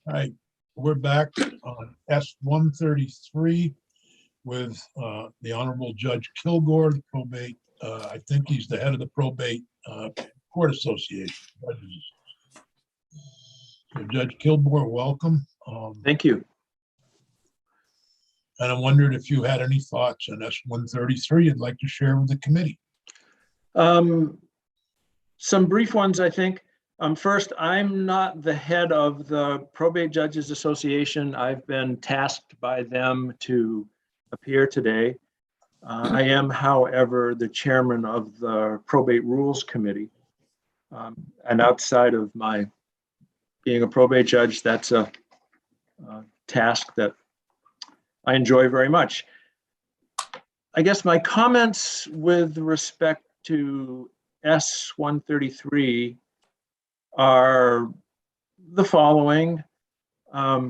All right, we're back on S-133 with the Honorable Judge Kilgore, the probate. I think he's the head of the probate court association. So Judge Kilgore, welcome. Thank you. And I wondered if you had any thoughts on S-133 you'd like to share with the committee. Some brief ones, I think. First, I'm not the head of the Probate Judges Association. I've been tasked by them to appear today. I am, however, the chairman of the Probate Rules Committee. And outside of my being a probate judge, that's a task that I enjoy very much. I guess my comments with respect to S-133 are the following. I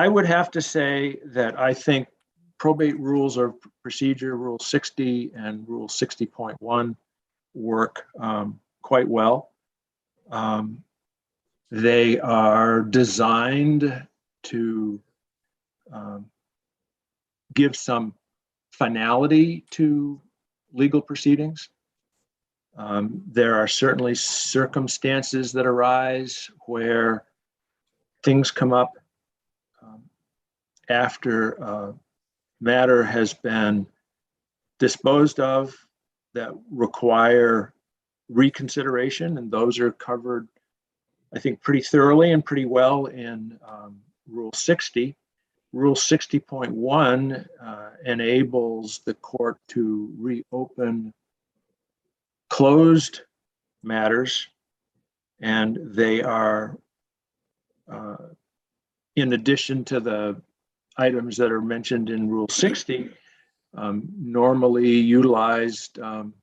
would have to say that I think probate rules of procedure, Rule 60 and Rule 60.1 work quite well. They are designed to give some finality to legal proceedings. There are certainly circumstances that arise where things come up after a matter has been disposed of that require reconsideration, and those are covered, I think, pretty thoroughly and pretty well in Rule 60. Rule 60.1 enables the court to reopen closed matters, and they are, in addition to the items that are mentioned in Rule 60, normally utilized and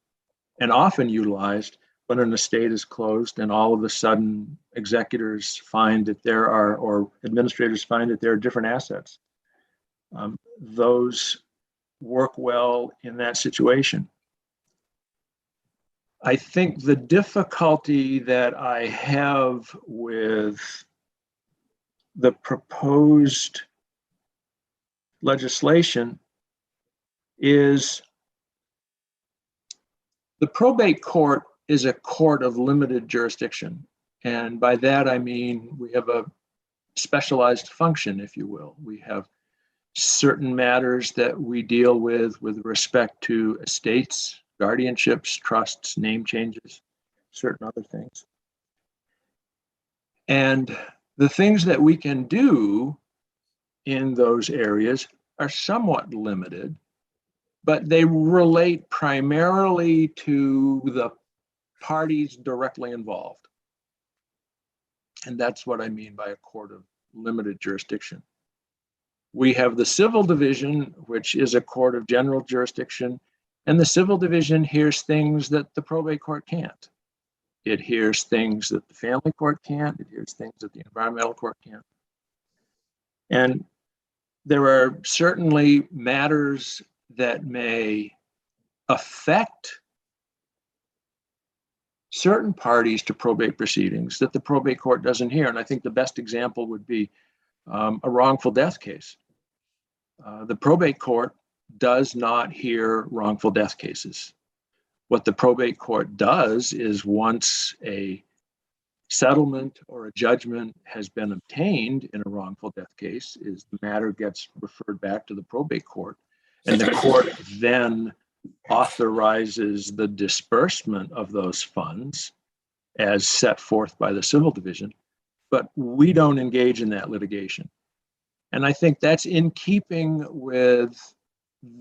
often utilized when an estate is closed and all of a sudden executors find that there are, or administrators find that there are different assets. Those work well in that situation. I think the difficulty that I have with the proposed legislation is the probate court is a court of limited jurisdiction. And by that, I mean, we have a specialized function, if you will. We have certain matters that we deal with respect to estates, guardianships, trusts, name changes, certain other things. And the things that we can do in those areas are somewhat limited, but they relate primarily to the parties directly involved. And that's what I mean by a court of limited jurisdiction. We have the civil division, which is a court of general jurisdiction, and the civil division hears things that the probate court can't. It hears things that the family court can't. It hears things that the environmental court can't. And there are certainly matters that may affect certain parties to probate proceedings that the probate court doesn't hear. And I think the best example would be a wrongful death case. The probate court does not hear wrongful death cases. What the probate court does is, once a settlement or a judgment has been obtained in a wrongful death case, is the matter gets referred back to the probate court, and the court then authorizes the disbursement of those funds as set forth by the civil division. But we don't engage in that litigation. And I think that's in keeping with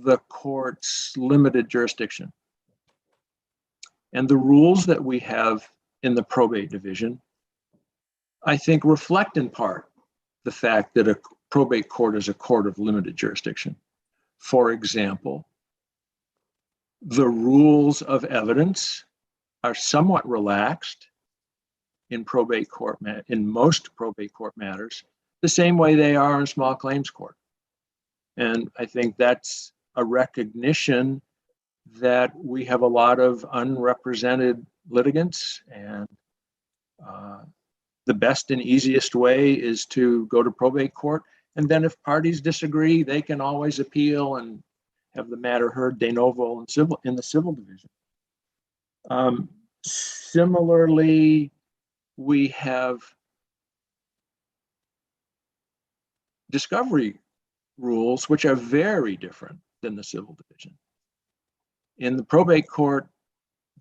the court's limited jurisdiction. And the rules that we have in the probate division, I think, reflect in part the fact that a probate court is a court of limited jurisdiction. For example, the rules of evidence are somewhat relaxed in probate court, in most probate court matters, the same way they are in small claims court. And I think that's a recognition that we have a lot of unrepresented litigants, and The best and easiest way is to go to probate court. And then if parties disagree, they can always appeal and have the matter heard de novo in the civil division. Similarly, we have discovery rules, which are very different than the civil division. In the probate court,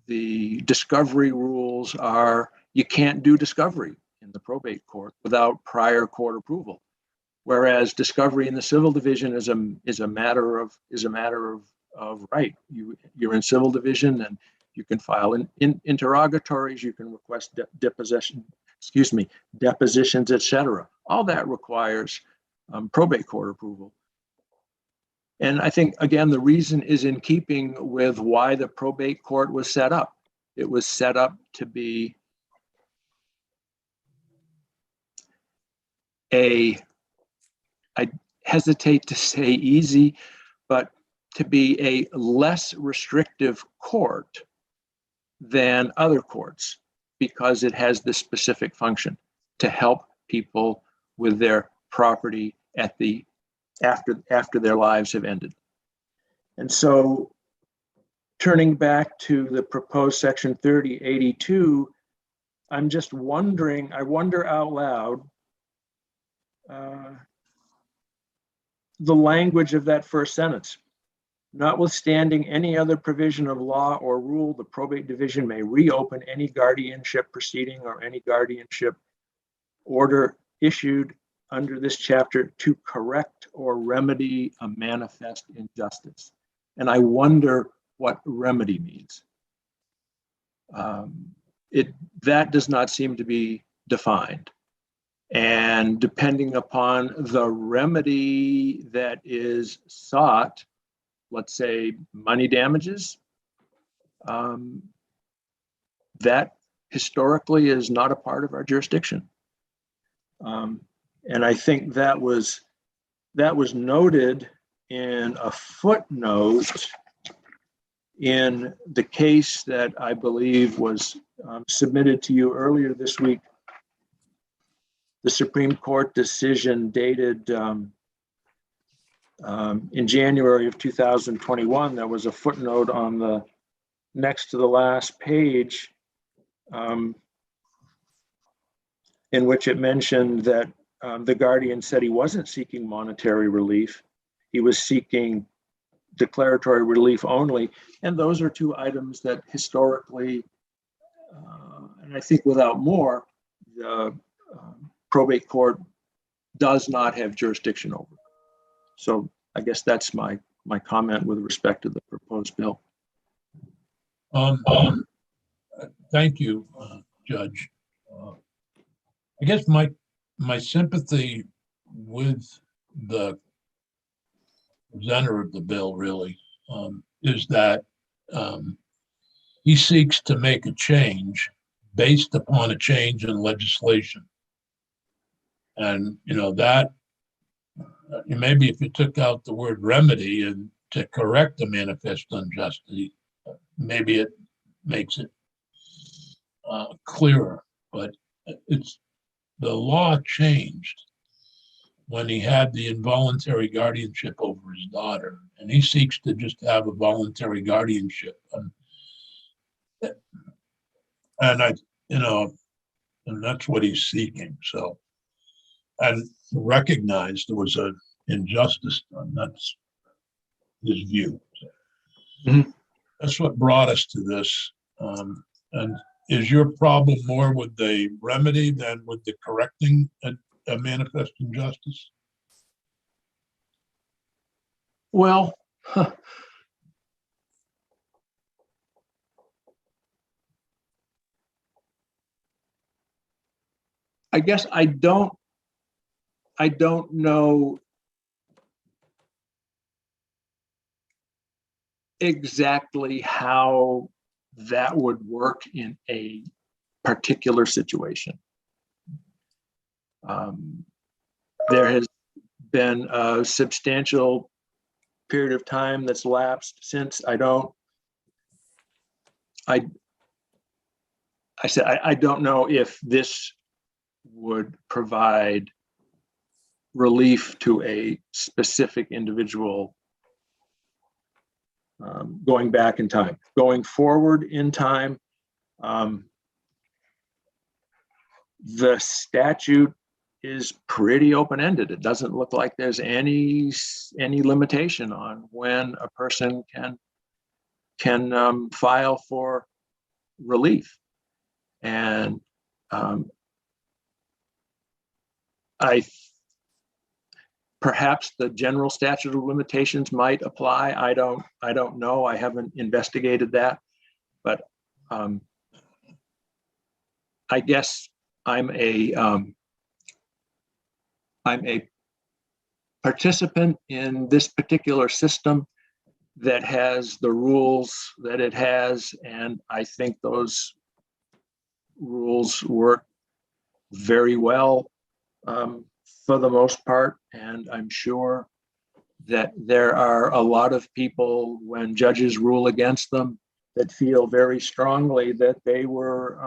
the discovery rules are you can't do discovery in the probate court without prior court approval, whereas discovery in the civil division is a matter of right. You're in civil division and you can file in interrogatories, you can request depositions, etc. All that requires probate court approval. And I think, again, the reason is in keeping with why the probate court was set up. It was set up to be I hesitate to say easy, but to be a less restrictive court than other courts, because it has this specific function to help people with their property after their lives have ended. And so, turning back to the proposed section 3082, I'm just wondering, I wonder out loud, the language of that first sentence. Notwithstanding any other provision of law or rule, the probate division may reopen any guardianship proceeding or any guardianship order issued under this chapter to correct or remedy a manifest injustice. And I wonder what remedy means. That does not seem to be defined. And depending upon the remedy that is sought, let's say money damages, that historically is not a part of our jurisdiction. And I think that was noted in a footnote in the case that I believe was submitted to you earlier this week. The Supreme Court decision dated in January of 2021. There was a footnote on the next to the last page in which it mentioned that the guardian said he wasn't seeking monetary relief. He was seeking declaratory relief only. And those are two items that historically, and I think without more, the probate court does not have jurisdiction over. So I guess that's my comment with respect to the proposed bill. Thank you, Judge. I guess my sympathy with the presenter of the bill really is that he seeks to make a change based upon a change in legislation. And, that maybe if you took out the word remedy and to correct the manifest injustice, maybe it makes it clearer. But the law changed when he had the involuntary guardianship over his daughter, and he seeks to just have a voluntary guardianship. And that's what he's seeking. So, and recognize there was an injustice done. That's his view. Mm-hmm. That's what brought us to this. And is your problem more with the remedy than with the correcting a manifest injustice? Well, I guess I don't know exactly how that would work in a particular situation. There has been a substantial period of time that's lapsed since. I said, I don't know if this would provide relief to a specific individual going back in time. Going forward in time, the statute is pretty open-ended. It doesn't look like there's any limitation on when a person can file for relief. And perhaps the general statute of limitations might apply. I don't know. I haven't investigated that, but I guess I'm a participant in this particular system that has the rules that it has, and I think those rules work very well for the most part. And I'm sure that there are a lot of people, when judges rule against them, that feel very strongly that they were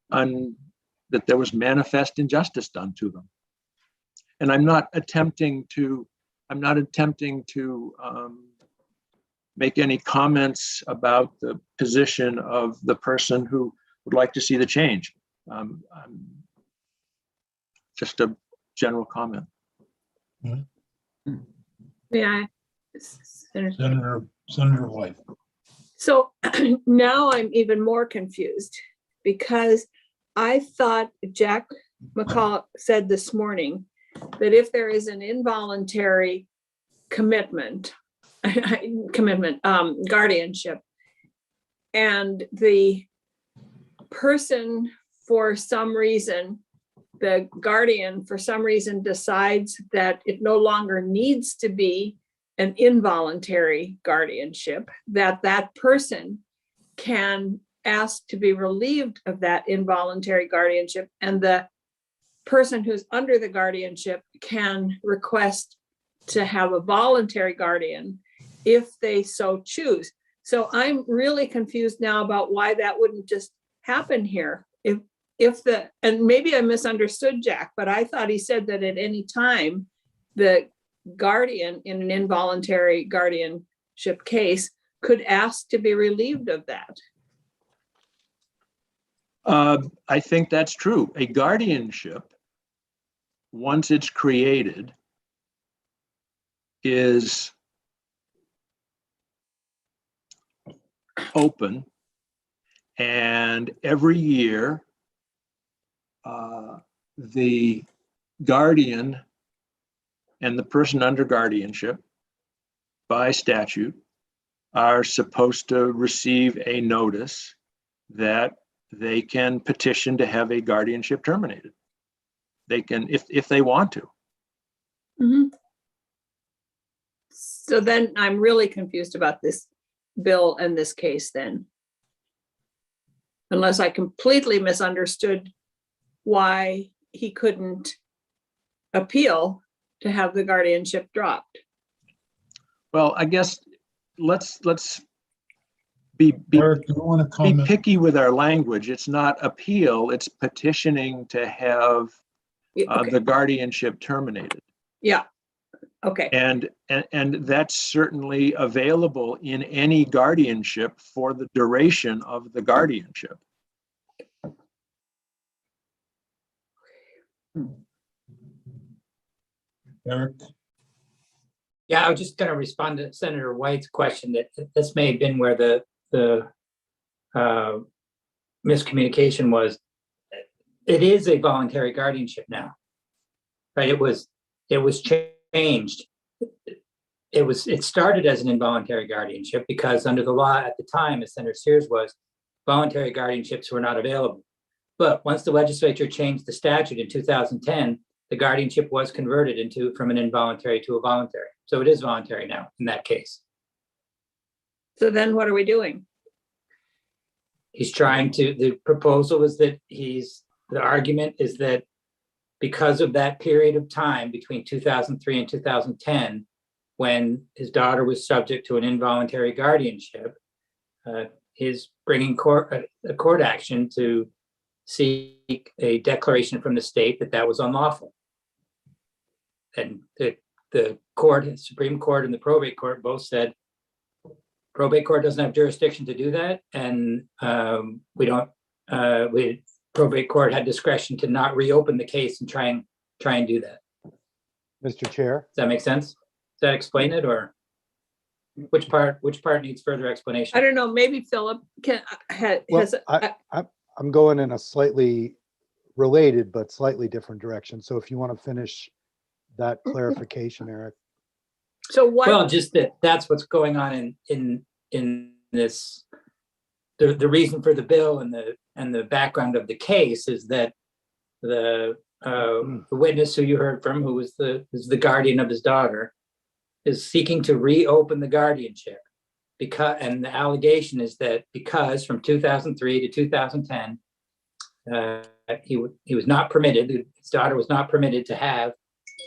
that there was manifest injustice done to them. And I'm not attempting to make any comments about the position of the person who would like to see the change. Just a general comment. Yeah. Senator White. So now I'm even more confused because I thought Jack McCall said this morning that if there is an involuntary guardianship, and the person for some reason, the guardian for some reason decides that it no longer needs to be an involuntary guardianship, that person can ask to be relieved of that involuntary guardianship, and the person who's under the guardianship can request to have a voluntary guardian if they so choose. So I'm really confused now about why that wouldn't just happen here. And maybe I misunderstood Jack, but I thought he said that at any time the guardian in an involuntary guardianship case could ask to be relieved of that. I think that's true. A guardianship, once it's created, is open, and every year the guardian and the person under guardianship by statute are supposed to receive a notice that they can petition to have a guardianship terminated. They can, if they want to. Mm-hmm. So then I'm really confused about this bill and this case then. Unless I completely misunderstood why he couldn't appeal to have the guardianship dropped. Well, I guess let's be Eric, do you want to comment? picky with our language. It's not appeal, it's petitioning to have Okay. the guardianship terminated. Yeah. Okay. And that's certainly available in any guardianship for the duration of the guardianship. Eric? Yeah, I was just going to respond to Senator White's question that this may have been where the miscommunication was. It is a voluntary guardianship now, right? It was changed. It started as an involuntary guardianship because under the law at the time, as Senator Sears was, voluntary guardianships were not available. But once the legislature changed the statute in 2010, the guardianship was converted from an involuntary to a voluntary. So it is voluntary now in that case. So then what are we doing? The proposal is that the argument is that because of that period of time between 2003 and 2010, when his daughter was subject to an involuntary guardianship, his bringing a court action to seek a declaration from the state that that was unlawful. And the court, the Supreme Court and the probate court both said, probate court doesn't have jurisdiction to do that. And probate court had discretion to not reopen the case and try and do that. Mr. Chair, Does that make sense? Does that explain it, or which part needs further explanation? I don't know, maybe Philip well, I'm going in a slightly related but slightly different direction. So if you want to finish that clarification, Eric. so what? Well, just that's what's going on in this. The reason for the bill and the background of the case is that the witness who you heard from, who is the guardian of his daughter, is seeking to reopen the guardianship and the allegation is that because from 2003 to 2010, he was not permitted, his daughter was not permitted to have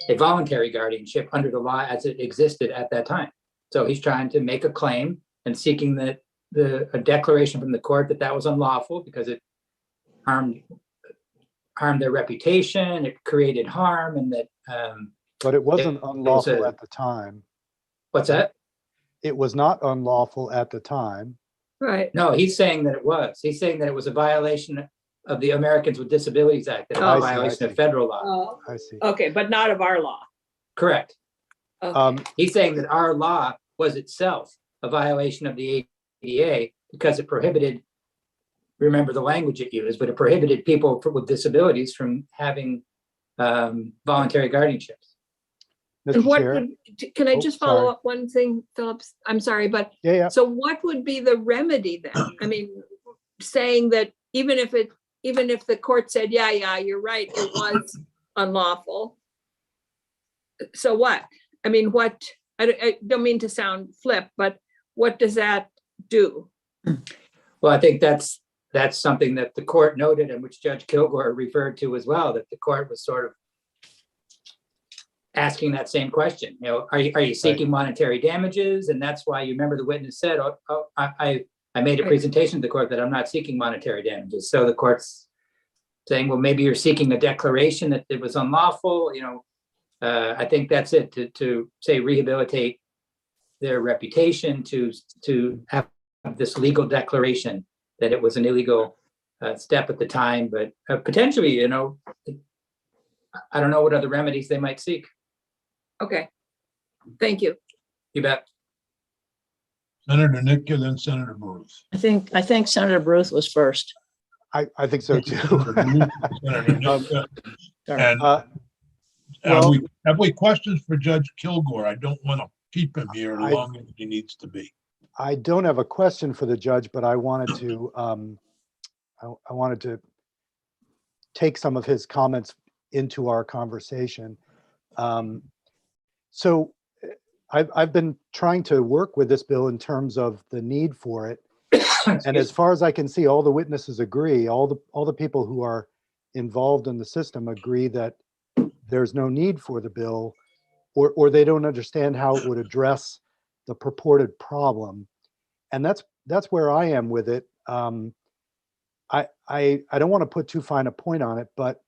a voluntary guardianship under the law as it existed at that time. So he's trying to make a claim and seeking a declaration from the court that was unlawful because it harmed their reputation, it created harm, and that. But it wasn't unlawful at the time. What's that? It was not unlawful at the time. Right, No, he's saying that it was. He's saying that it was a violation of the Americans with Disabilities Act, that it was a violation of federal law. oh, I see. okay, but not of our law. Correct. Okay. He's saying that our law was itself a violation of the ADA because it prohibited, remember the language it used, but it prohibited people with disabilities from having voluntary guardianships. And Mr. what Chair, would, can I Oh, just follow sorry. up one thing, Phillips? I'm sorry, but yeah. so what would be the remedy then? I mean, saying that even if the court said, yeah, you're right, it was unlawful. So what? I mean, what, I don't mean to sound flip, but what does that do? Well, I think that's something that the court noted and which Judge Kilgore referred to as well, that the court was sort of asking that same question. You know, are you seeking monetary damages? And that's why you remember the witness said, I made a presentation to the court that I'm not seeking monetary damages. So the court's saying, well, maybe you're seeking a declaration that it was unlawful. You know, I think that's it, to say rehabilitate their reputation, to have this legal declaration that it was an illegal step at the time, but potentially, you know, I don't know what other remedies they might seek. Okay, thank you. You bet. Senator Nitka, then Senator Bruce. I think Senator Bruce was first. I think so too. Senator Nitka. And well- have we questions for Judge Kilgore? I don't want to keep him here I- longer than he needs to be. I don't have a question for the judge, but I wanted to I wanted to take some of his comments into our conversation. So I've been trying to work with this bill in terms of the need for it. And as far as I can see, all the witnesses agree, all the people who are involved in the system agree that there's no need for the bill, or they don't understand how it would address the purported problem. And that's where I am with it. I don't want to put too fine a point on it, but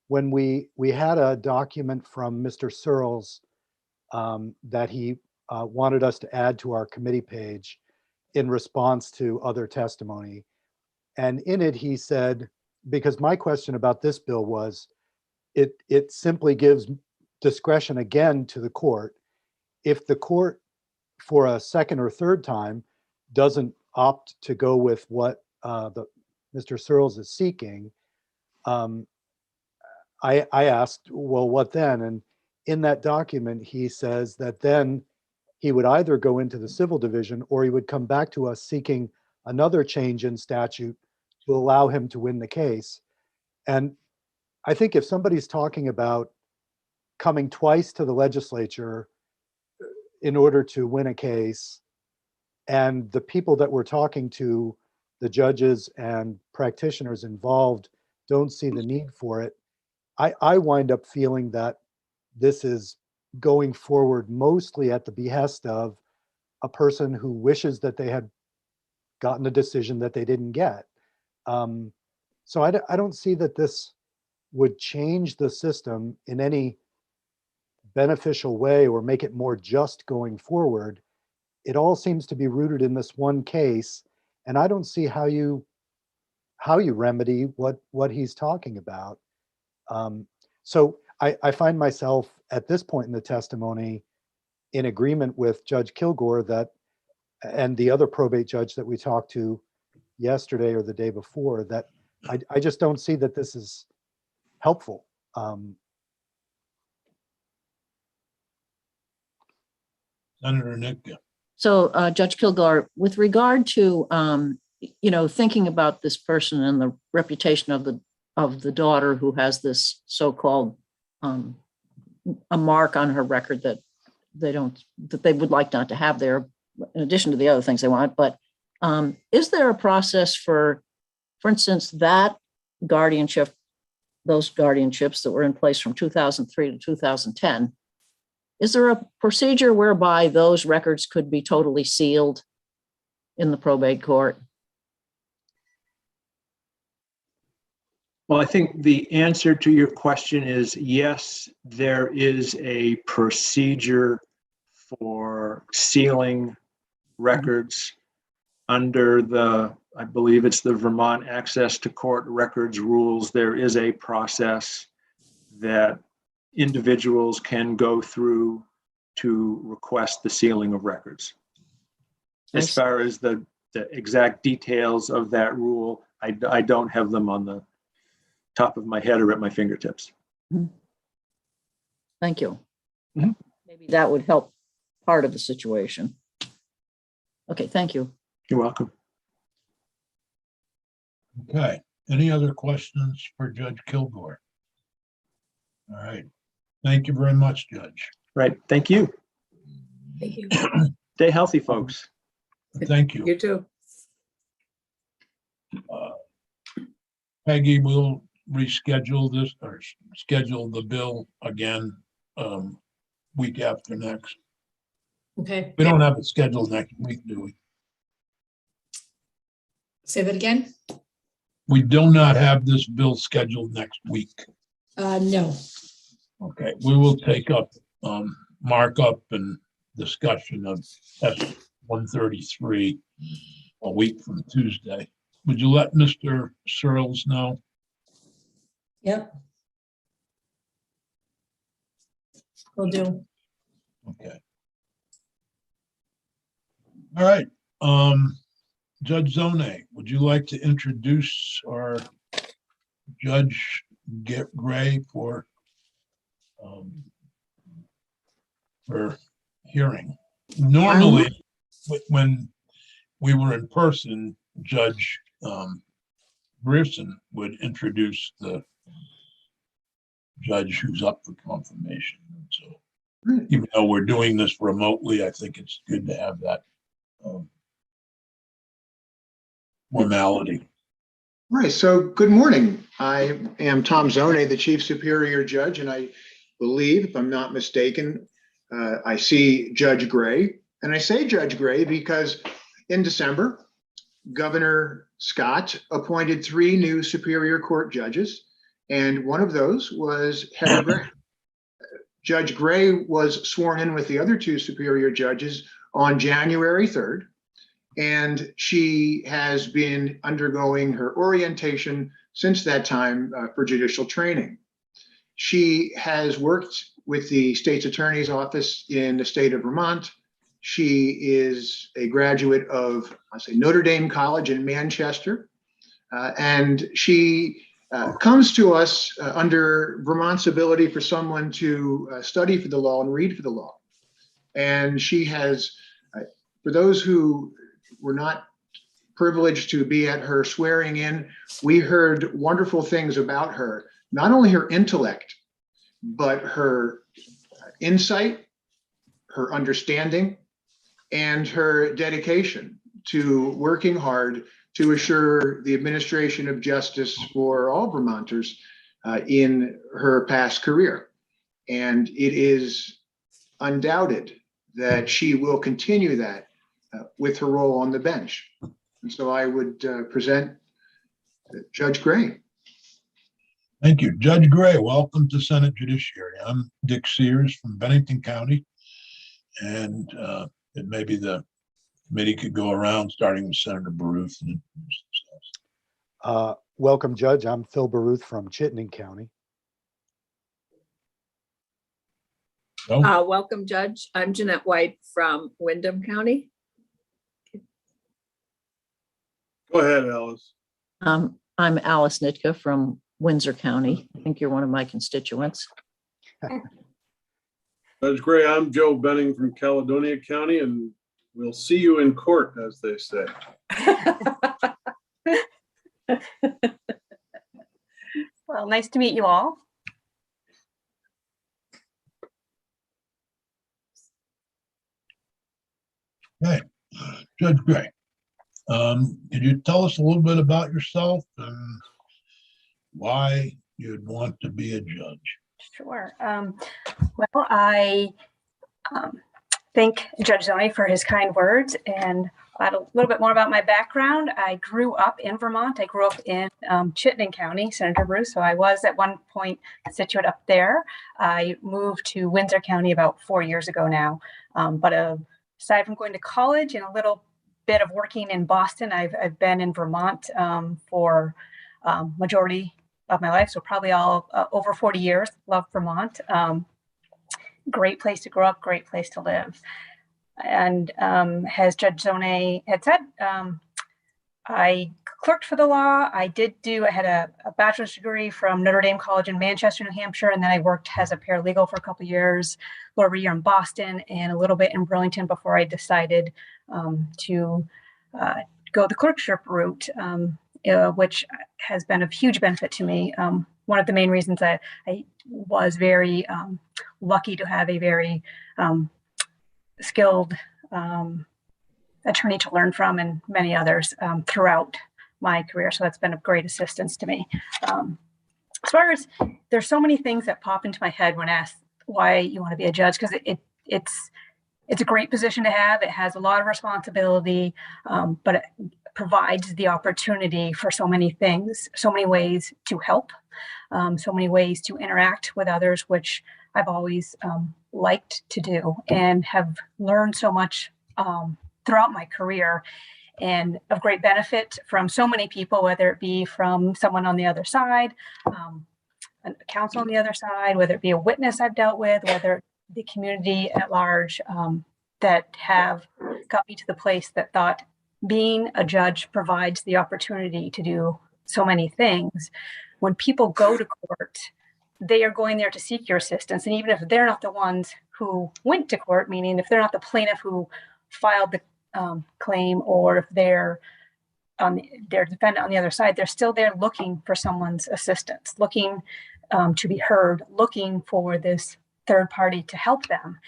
when we had a document from Mr. Searles that he wanted us to add to our committee page in response to other testimony. And in it, he said, because my question about this bill was, it simply gives discretion again to the court. If the court, for a second or third time, doesn't opt to go with what Mr. Searles is seeking, I asked, well, what then? And in that document, he says that then he would either go into the civil division or he would come back to us seeking another change in statute to allow him to win the case. And I think if somebody's talking about coming twice to the legislature in order to win a case, and the people that we're talking to, the judges and practitioners involved, don't see the need for it, I wind up feeling that this is going forward mostly at the behest of a person who wishes that they had gotten a decision that they didn't get. So I don't see that this would change the system in any beneficial way or make it more just going forward. It all seems to be rooted in this one case, and I don't see how you remedy what he's talking about. So I find myself at this point in the testimony in agreement with Judge Kilgore that, and the other probate judge that we talked to yesterday or the day before, that I just don't see that this is helpful. Senator Nitka. So Judge Kilgore, with regard to, thinking about this person and the reputation of the daughter who has this so-called a mark on her record that they would like not to have there, in addition to the other things they want, but is there a process for instance, that guardianship, those guardianships that were in place from 2003 to 2010, is there a procedure whereby those records could be totally sealed in the probate court? Well, I think the answer to your question is yes, there is a procedure for sealing records under I believe it's the Vermont Access to Court Records rules. There is a process that individuals can go through to request the sealing of records. As far as the exact details of that rule, I don't have them on the top of my head or at my fingertips. Thank you. Mhm. Maybe that would help part of the situation. Okay, thank you. You're welcome. Okay, any other questions for Judge Kilgore? All right, thank you very much, Judge. Right, thank you. Thank you. Stay healthy, folks. Thank you. You too. Peggy, we'll reschedule this or schedule the bill again week after next. Okay, We don't have it scheduled next week, do we? say that again? We do not have this bill scheduled next week. No. Okay, we will take up markup and discussion of S 133 a week from Tuesday. Would you let Mr. Searles know? Yep. Will do. Okay. All right. Judge Zone, would you like to introduce our Judge Gray for hearing? Normally, when we were in person, Judge Grierson would introduce the judge who's up for confirmation. So even though we're doing this remotely, I think it's good to have that formality. Right. So good morning. I am Tom Zone, the Chief Superior Judge, and I believe, if I'm not mistaken, I see Judge Gray. And I say Judge Gray because in December, Governor Scott appointed 3 new Superior Court judges, and one of those was Heather Gray. Judge Gray was sworn in with the other 2 Superior judges on January 3rd. And she has been undergoing her orientation since that time for judicial training. She has worked with the state's attorney's office in the state of Vermont. She is a graduate of, Notre Dame College in Manchester. And she comes to us under Vermont's ability for someone to study for the law and read for the law. And she has, for those who were not privileged to be at her swearing in, we heard wonderful things about her, not only her intellect, but her insight, her understanding, and her dedication to working hard to assure the administration of justice for all Vermonters in her past career. And it is undoubted that she will continue that with her role on the bench. And so I would present Judge Gray. Thank you. Judge Gray, welcome to Senate Judiciary. I'm Dick Sears from Bennington County. And it may be the committee could go around, starting with Senator Baruth. And introduce themselves. Welcome, Judge. I'm Phil Baruth from Chittenden County. So, Welcome, Judge. I'm Jeanette White from Windham County. Go ahead, Alice. I'm Alice Nitka from Windsor County. I think you're one of my constituents. Judge Gray, I'm Joe Benning from Caledonia County, and we'll see you in court, as they say. Well, nice to meet you all. okay, Judge Gray, could you tell us a little bit about yourself and why you'd want to be a judge? Sure. Well, I thank Judge Zoney for his kind words, and a little bit more about my background. I grew up in Vermont. I grew up in Chittenden County, Senator Bruce. So I was at one point constituent up there. I moved to Windsor County about 4 years ago now. But aside from going to college and a little bit of working in Boston, I've been in Vermont for majority of my life. So probably all over 40 years. Love Vermont. Great place to grow up, great place to live. And as Judge Zoney had said, I clerked for the law. I had a bachelor's degree from Notre Dame College in Manchester, New Hampshire. And then I worked as a paralegal for a couple of years, a little over a year in Boston and a little bit in Burlington before I decided to go the clerkship route, which has been of huge benefit to me. One of the main reasons I was very lucky to have a very skilled attorney to learn from, and many others throughout my career. So that's been of great assistance to me. As far as there's so many things that pop into my head when asked why you want to be a judge, because it's a great position to have. It has a lot of responsibility, but it provides the opportunity for so many things, so many ways to help, so many ways to interact with others, which I've always liked to do and have learned so much throughout my career, and of great benefit from so many people, whether it be from someone on the other side, a counsel on the other side, whether it be a witness I've dealt with, whether the community at large, that have got me to the place that thought being a judge provides the opportunity to do so many things. When people go to court, they are going there to seek your assistance. And even if they're not the ones who went to court, meaning if they're not the plaintiff who filed the claim, or if they're their defendant on the other side, they're still there looking for someone's assistance, looking to be heard, looking for this third party to help them.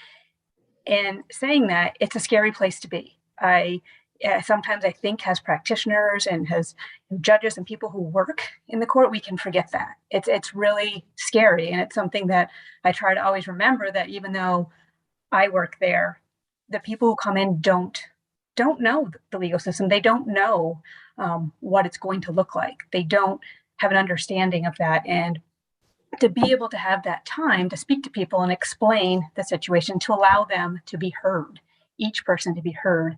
And saying that, it's a scary place to be. Sometimes I think as practitioners and as judges and people who work in the court, we can forget that. It's really scary. And it's something that I try to always remember, that even though I work there, the people who come in don't know the legal system. They don't know what it's going to look like. They don't have an understanding of that. And to be able to have that time to speak to people and explain the situation, to allow them to be heard, each person to be heard,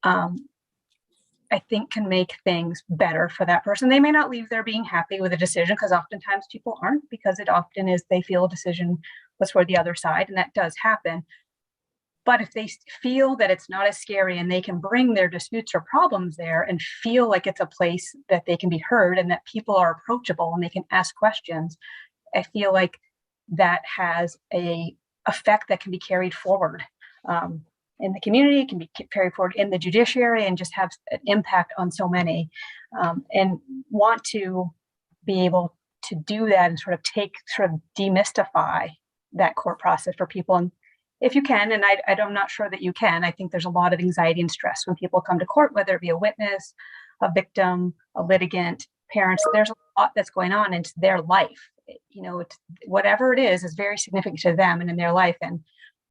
I think can make things better for that person. They may not leave there being happy with a decision, because oftentimes people aren't, because it often is they feel a decision was for the other side, and that does happen. But if they feel that it's not as scary and they can bring their disputes or problems there and feel like it's a place that they can be heard and that people are approachable and they can ask questions, I feel like that has a effect that can be carried forward in the community, can be carried forward in the judiciary, and just have an impact on so many, and want to be able to do that and sort of demystify that court process for people. And if you can, and I'm not sure that you can, I think there's a lot of anxiety and stress when people come to court, whether it be a witness, a victim, a litigant, parents. There's a lot that's going on into their life. It's, whatever it is very significant to them and in their life. And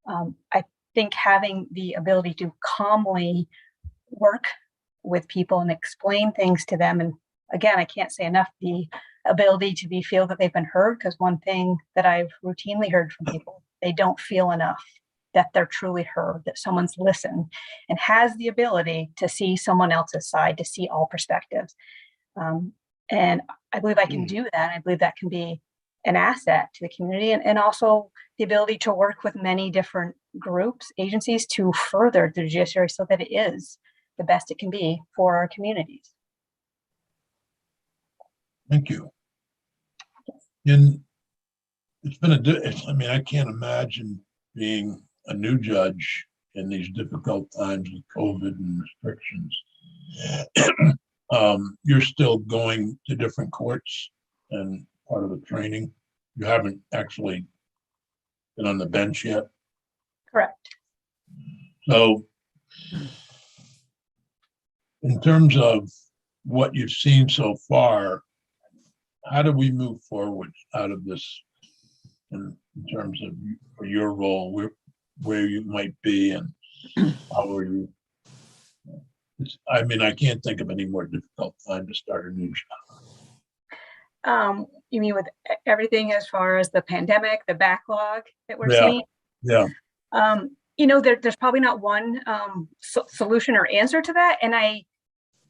I think having the ability to calmly work with people and explain things to them. And again, I can't say enough, the ability to feel that they've been heard, because one thing that I've routinely heard from people, they don't feel enough that they're truly heard, that someone's listened and has the ability to see someone else's side, to see all perspectives. And I believe I can do that. I believe that can be an asset to the community, and also the ability to work with many different groups, agencies, to further the judiciary so that it is the best it can be for our communities. Thank you. And it's been I mean, I can't imagine being a new judge in these difficult times with COVID and restrictions. You're still going to different courts and part of the training. You haven't actually been on the bench yet. Correct. So in terms of what you've seen so far, how do we move forward out of this in terms of your role, where you might be and how are you? I mean, I can't think of any more difficult time to start a new job. You mean with everything as far as the pandemic, the backlog that we're Yeah. seeing? Yeah. You know, there's probably not one solution or answer to that. And I,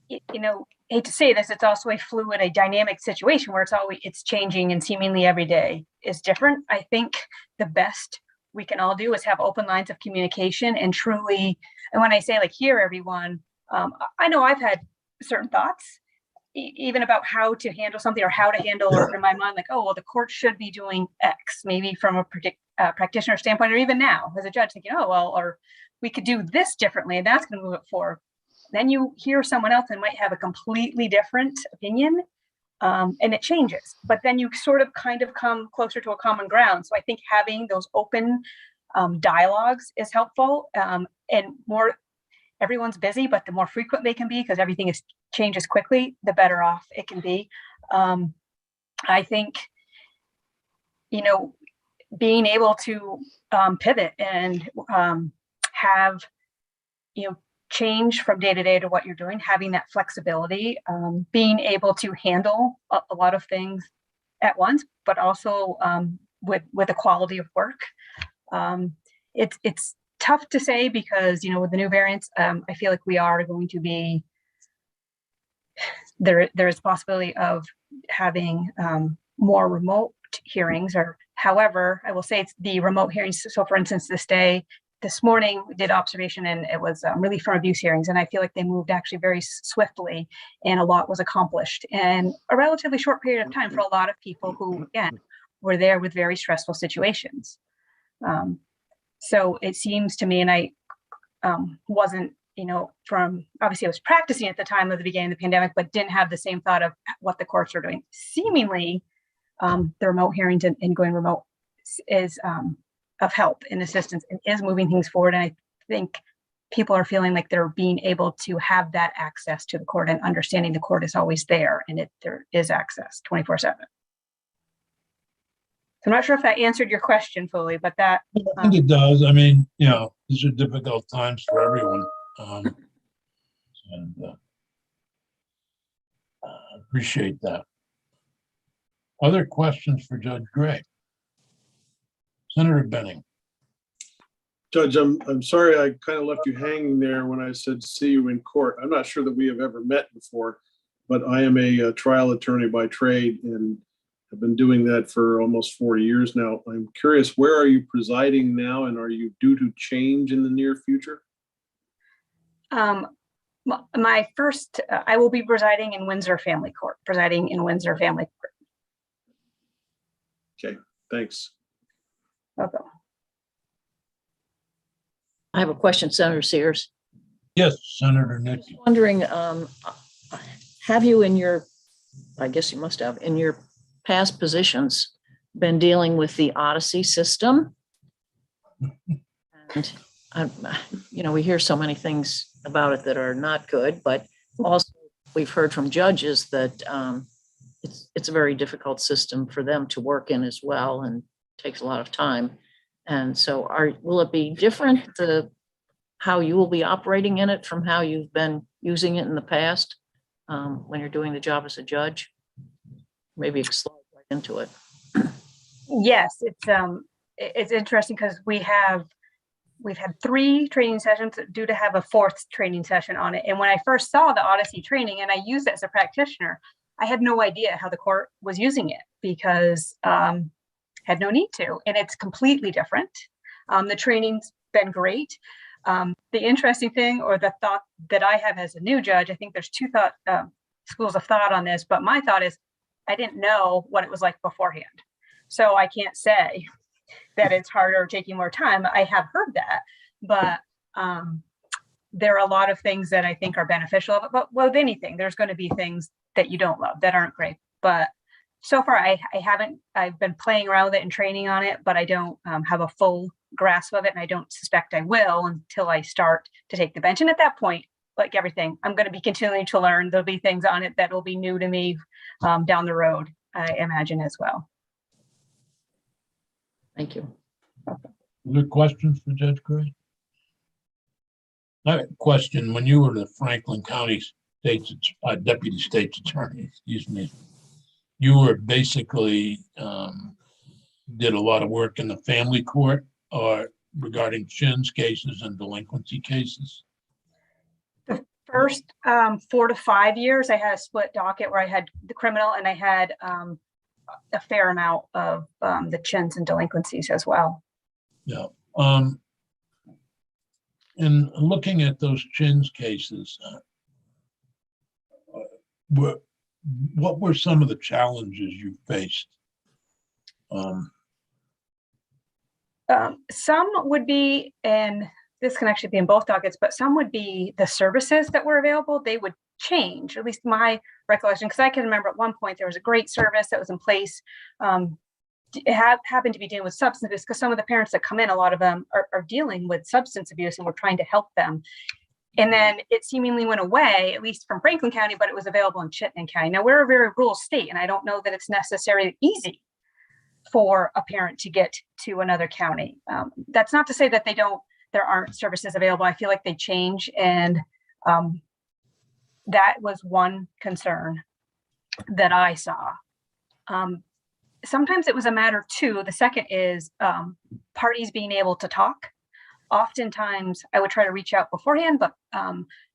you know, hate to say this, it's also a fluid, a dynamic situation where it's changing, and seemingly every day is different. I think the best we can all do is have open lines of communication and truly, and when I say like hear everyone, I know I've had certain thoughts, even about how to handle something or how to handle, or in my mind, like, oh, well, the court should be doing X, maybe from a practitioner standpoint, or even now as a judge thinking, oh, well, or we could do this differently, and that's going to move it forward. Then you hear someone else and might have a completely different opinion, and it changes. But then you sort of kind of come closer to a common ground. So I think having those open dialogues is helpful, and more. Everyone's busy, but the more frequent they can be, because everything changes quickly, the better off it can be. I think, you know, being able to pivot and have, you know, change from day to day to what you're doing, having that flexibility, being able to handle a lot of things at once, but also with a quality of work. It's tough to say because, you know, with the new variants, I feel like we are going to be, there is a possibility of having more remote hearings, or however, I will say it's the remote hearings. So for instance, this morning we did observation, and it was relief from abuse hearings. And I feel like they moved actually very swiftly, and a lot was accomplished in a relatively short period of time for a lot of people who, again, were there with very stressful situations. So it seems to me, and I wasn't, you know, obviously I was practicing at the time of the beginning of the pandemic, but didn't have the same thought of what the courts are doing. Seemingly, the remote hearings and going remote is of help and assistance, and is moving things forward. And I think people are feeling like they're being able to have that access to the court, and understanding the court is always there, and there is access 24/7. So I'm not sure if that answered your question fully, but that. I think it does. I mean, you know, these are difficult times for everyone. And appreciate that. Other questions for Judge Gray? Senator Benning. Judge, I'm sorry I kind of left you hanging there when I said see you in court. I'm not sure that we have ever met before, but I am a trial attorney by trade, and I've been doing that for almost 40 years now. I'm curious, where are you presiding now, and are you due to change in the near future? My first, I will be presiding in Windsor Family Court, Okay, thanks. Welcome. I have a question, Senator Sears. Yes, Senator Nicky. Wondering, have you I guess you must have, in your past positions, been dealing with the Odyssey system? And, you know, we hear so many things about it that are not good, but also we've heard from judges that it's a very difficult system for them to work in as well, and takes a lot of time. And so will it be different, the how you will be operating in it from how you've been using it in the past when you're doing the job as a judge? Maybe slide right into it. Yes, it's interesting because we've had 3 training sessions, due to have a 4th training session on it. And when I first saw the Odyssey training and I used it as a practitioner, I had no idea how the court was using it because had no need to, and it's completely different. The training's been great. The interesting thing, or the thought that I have as a new judge, I think there's 2 schools of thought on this, but my thought is I didn't know what it was like beforehand. So I can't say that it's harder or taking more time. I have heard that, but there are a lot of things that I think are beneficial of it. But with anything, there's going to be things that you don't love that aren't great. But so far, I've been playing around with it and training on it, but I don't have a full grasp of it. And I don't suspect I will until I start to take the bench. And at that point, like everything, I'm going to be continuing to learn. There'll be things on it that will be new to me down the road, I imagine as well. Thank you. Other questions for Judge Gray? I have a question. When you were the Franklin County Deputy State's Attorney, excuse me, you were basically did a lot of work in the family court or regarding Chin's cases and delinquency cases? The first 4 to 5 years, I had a split docket where I had the criminal and I had a fair amount of the Chins and delinquencies as well. Yeah. In looking at those Chin's cases, what were some of the challenges you faced? Some would be, and this can actually be in both dockets, but some would be the services that were available. They would change, at least my recollection, because I can remember at one point there was a great service that was in place. It happened to be dealing with substance abuse because some of the parents that come in, a lot of them are dealing with substance abuse and we're trying to help them. And then it seemingly went away, at least from Franklin County, but it was available in Chittenden County. Now we're a very rural state, and I don't know that it's necessarily easy for a parent to get to another county. That's not to say that there aren't services available. I feel like they change, and that was one concern that I saw. Sometimes it was a matter too. The second is parties being able to talk. Oftentimes I would try to reach out beforehand, but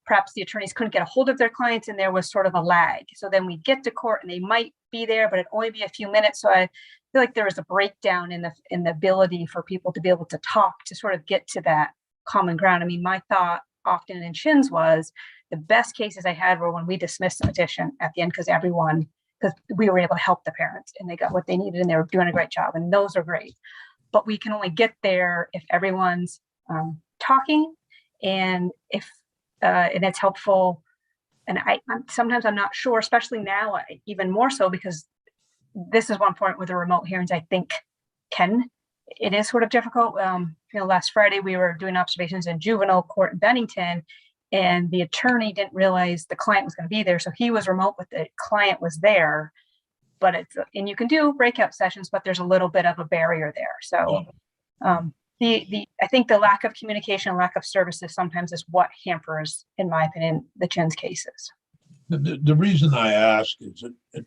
perhaps the attorneys couldn't get a hold of their clients and there was sort of a lag. So then we get to court and they might be there, but it'd only be a few minutes. So I feel like there was a breakdown in the ability for people to be able to talk, to sort of get to that common ground. I mean, my thought often in Shins was the best cases I had were when we dismissed the petition at the end, because we were able to help the parents and they got what they needed and they were doing a great job. And those are great. But we can only get there if everyone's talking, and if and it's helpful. And sometimes I'm not sure, especially now, even more so, because this is one point with the remote hearings, I think it is sort of difficult. Last Friday we were doing observations in juvenile court in Bennington, and the attorney didn't realize the client was going to be there, so he was remote, but the client was there. But and you can do breakout sessions, but there's a little bit of a barrier there. So I think the lack of communication, lack of services sometimes is what hampers, in my opinion, the Chin's cases. The reason I ask is that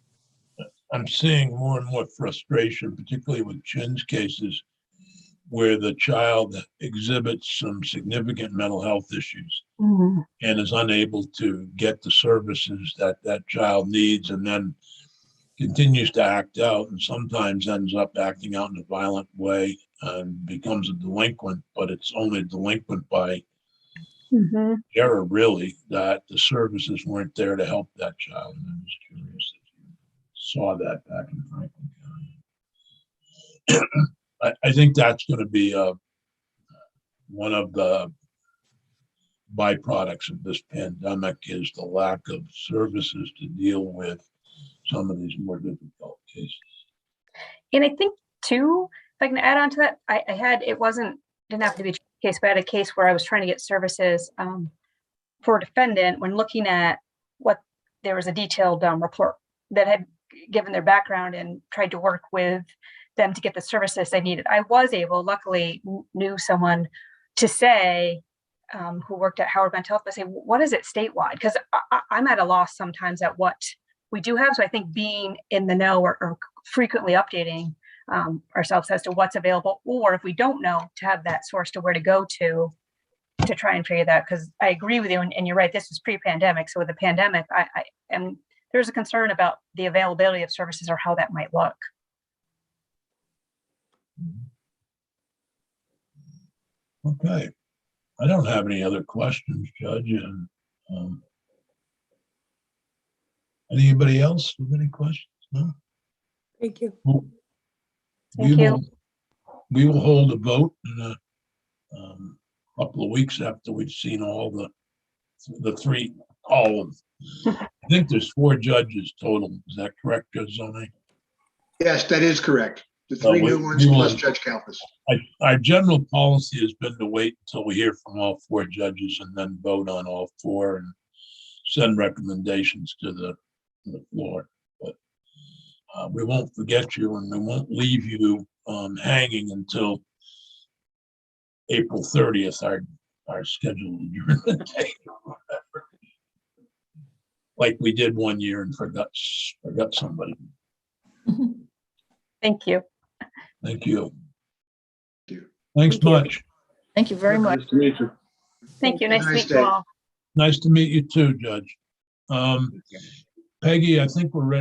I'm seeing more and more frustration, particularly with Chin's cases, where the child exhibits some significant mental health issues and is unable to get the services that that child needs, and then continues to act out and sometimes ends up acting out in a violent way and becomes a delinquent, but it's only delinquent by error, really, that the services weren't there to help that child. And I'm just curious if you saw that back in Franklin County. I think that's going to be one of the byproducts of this pandemic, is the lack of services to deal with some of these more difficult cases. And I think too, if I can add on to that, didn't have to be a case, but I had a case where I was trying to get services for a defendant when looking at there was a detailed report that had given their background and tried to work with them to get the services they needed. I was able, luckily, knew someone to say, who worked at Howard Mental Health, but say, what is it statewide? Because I'm at a loss sometimes at what we do have. So I think being in the know or frequently updating ourselves as to what's available, or if we don't know, to have that source to where to go to try and figure that. Because I agree with you, and you're right, this was pre-pandemic. So with the pandemic, there's a concern about the availability of services or how that might look. Okay. I don't have any other questions, Judge. And anybody else with any questions? No? Thank you. Well, Thank you. We will hold a vote in a couple of weeks after we've seen all all of, I think there's 4 judges total. Is that correct, Judge Zone? Yes, that is correct. The 3 new ones plus Judge Kalpas. Our general policy has been to wait until we hear from all 4 judges and then vote on all 4 and send recommendations to the floor. But we won't forget you, and we won't leave you hanging until April 30th, our scheduled adjournment date or whatever. Like we did one year and forgot somebody. Thank you. Thank you. Thank you. Thanks Thank you. much. Thank you very much. Nice to meet you. Thank you. Have a Nice to nice meet you day. all. Nice to meet you too, Judge. Peggy, I think we're ready.